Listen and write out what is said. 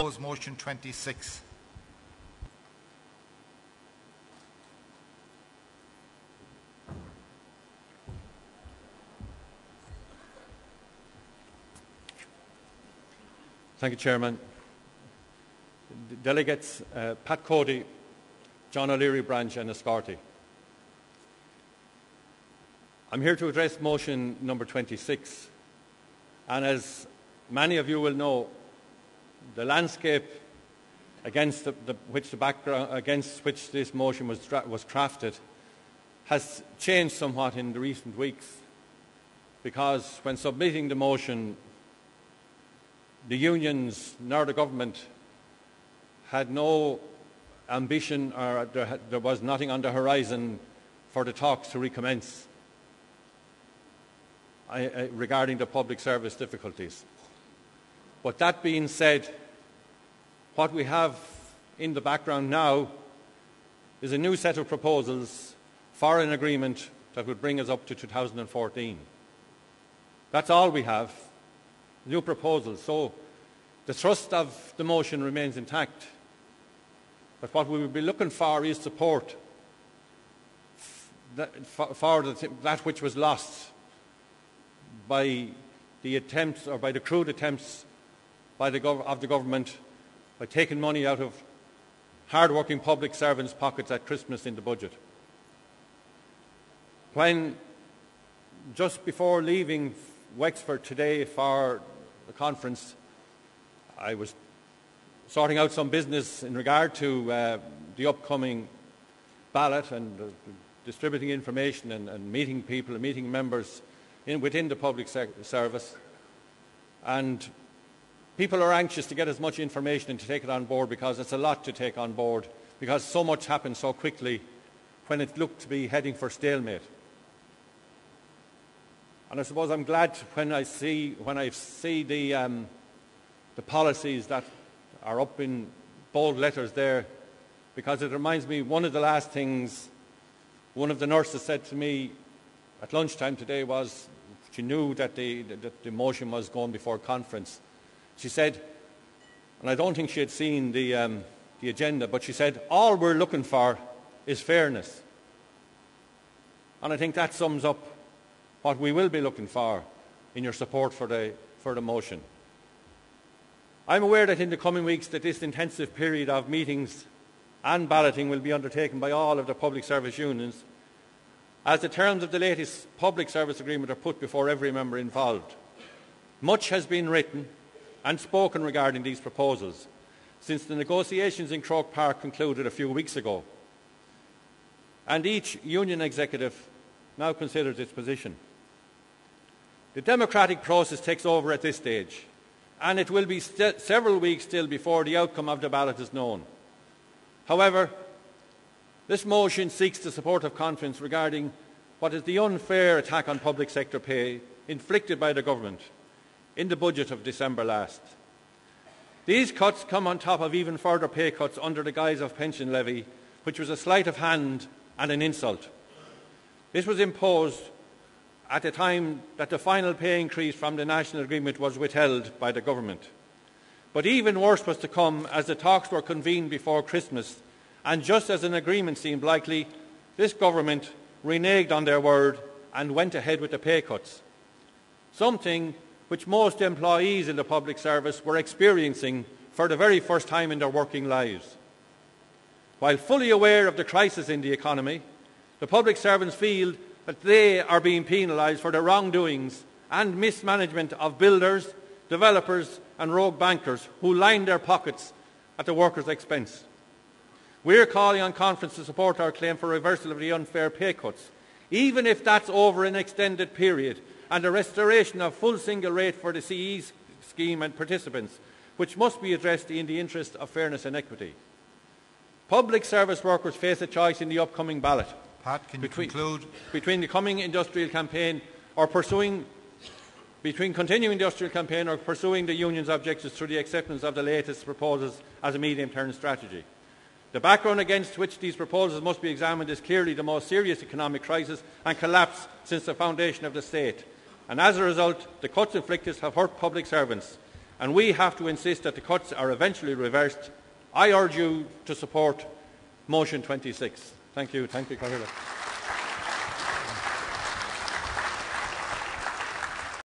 oppose motion 26? Thank you, Chairman. Delegates Pat Cody, John O'Leary Branch and Escorty. I'm here to address motion number 26, and as many of you will know, the landscape against which this motion was crafted has changed somewhat in the recent weeks, because when submitting the motion, the unions nor the government had no ambition, or there was nothing on the horizon for the talks to recommence regarding the public service difficulties. But that being said, what we have in the background now is a new set of proposals for an agreement that would bring us up to 2014. That's all we have, new proposals. So the thrust of the motion remains intact. But what we will be looking for is support for that which was lost by the attempts, or by the crude attempts of the government, by taking money out of hard-working public servants' pockets at Christmas in the budget. When, just before leaving Wexford today for the conference, I was sorting out some business in regard to the upcoming ballot and distributing information and meeting people and meeting members within the public service. And people are anxious to get as much information and to take it on board, because it's a lot to take on board, because so much happened so quickly when it looked to be heading for stalemate. And I suppose I'm glad when I see the policies that are up in bold letters there, because it reminds me, one of the last things one of the nurses said to me at lunchtime today was, she knew that the motion was going before conference. She said, and I don't think she had seen the agenda, but she said, all we're looking for is fairness. And I think that sums up what we will be looking for in your support for the motion. I'm aware that in the coming weeks that this intensive period of meetings and balloting will be undertaken by all of the public service unions, as the terms of the latest public service agreement are put before every member involved. Much has been written and spoken regarding these proposals since the negotiations in Croke Park concluded a few weeks ago, and each union executive now considers its position. The democratic process takes over at this stage, and it will be several weeks still before the outcome of the ballot is known. However, this motion seeks the support of confidence regarding what is the unfair attack on public sector pay inflicted by the government in the budget of December last. These cuts come on top of even further pay cuts under the guise of pension levy, which was a sleight of hand and an insult. This was imposed at the time that the final pay increase from the national agreement was withheld by the government. But even worse was to come as the talks were convened before Christmas, and just as an agreement seemed likely, this government reneged on their word and went ahead with the pay cuts, something which most employees in the public service were experiencing for the very first time in their working lives. While fully aware of the crisis in the economy, the public servants feel that they are being penalised for the wrongdoings and mismanagement of builders, developers and rogue bankers who line their pockets at the workers' expense. We are calling on conference to support our claim for reversal of the unfair pay cuts, even if that's over an extended period, and the restoration of full single rate for the CE scheme and participants, which must be addressed in the interest of fairness and equity. Public service workers face a choice in the upcoming ballot. Pat, can you conclude? Between the coming industrial campaign or pursuing continuing the industrial campaign or pursuing the union's objectives through the acceptance of the latest proposals as a medium-term strategy. The background against which these proposals must be examined is clearly the most serious economic crisis and collapse since the foundation of the state. And as a result, the cuts inflicted have hurt public servants and we have to insist that the cuts are eventually reversed. I urge you to support motion 26. Thank you. Thank you, Catherine.